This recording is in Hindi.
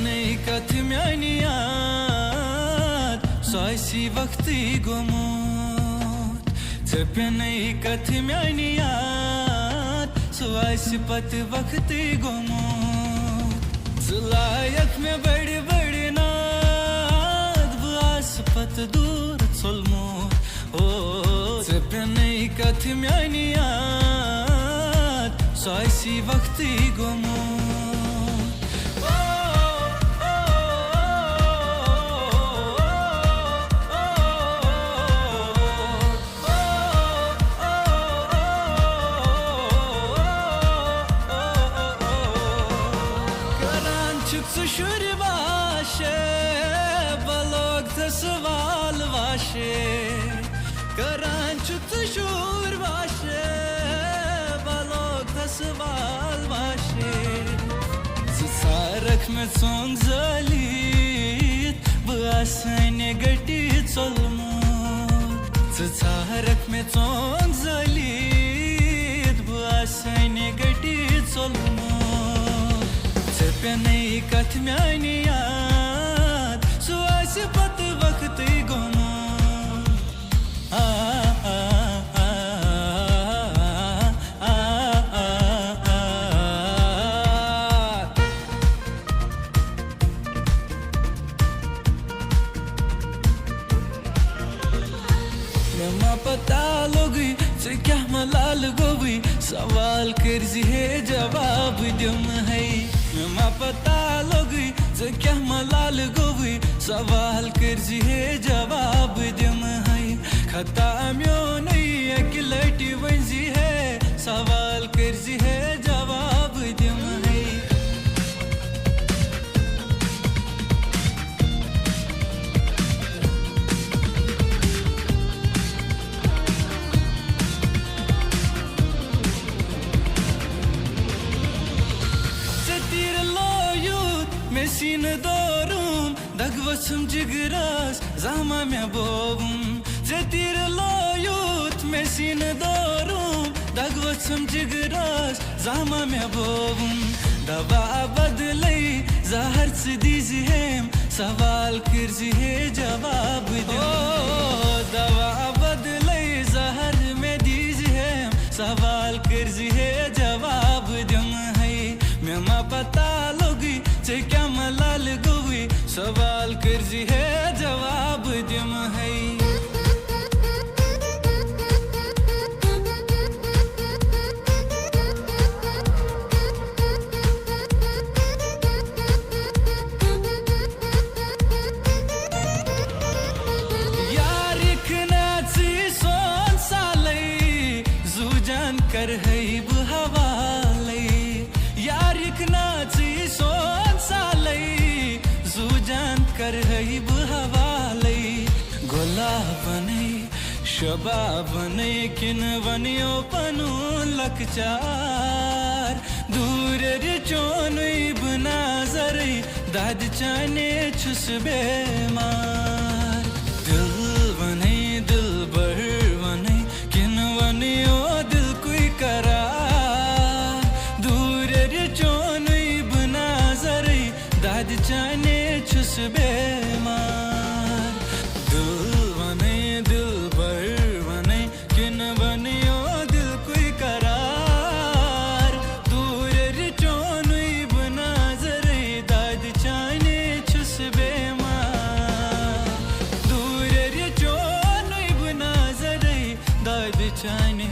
नहीं कथ म्यानियात सोसी वक्ती गोमोत पे नहीं कथ म्यानियात सोसी पत वक्ती गोमोत लायक में बड़ी बड़ी नाद बास पत दूर चलमोत ओ पे नहीं कथ म्यानियात सोसी वक्ती गोमोत Şur vaşe balog tasval vaşe karan çıktı şur vaşe balog tasval vaşe sarak me song zalit bu asne gati solmut sarak me song zalit bu asne gati solmut पे नहीं कथ म्यानियात सुआसी पत वक्ती गोमो मा पता लोगी से क्या मलाल गोवी सवाल कर्जी है जवाब दुम है मा पता लोगी से क्या मलाल गोवी सवाल कर्जी है जवाब दुम है खता म्यो नहीं अकेलटी वंजी है सवाल कर्जी है जवाब दुम है Mesin dorum dagvasum jigras zama me bovum zetir loyut mesin dorum dagvasum jigras zama me bovum dava badlai zahar sidizi hem sawal kirzi hai jawab de dava badlai zahar me dizi hem sawal kirzi hai jawab dum hai me ma pata logi से क्या मलाल गोवी सवाल कर्जी है जवाब दुम है यार इखना सी सोन साले जुजान कर है हवाले यार इखना सी सोन जुजान कर है हवाले गोला बने शबा बने किन बनियो पनु लकचार दूर चोनुई बना जरे दाद चाने छुस बेमार दिल बने दिल बर बने किन बनियो दिल कोई करार दूर चोनुई बना जरे दाद चाने छुस बेमार दिल बने दिल बर बने किन बनियो दिल कोई करार दूर चोनुई बना जरे दाद चाने छुस बेमार दूर चोनुई बना जरे दाद चाने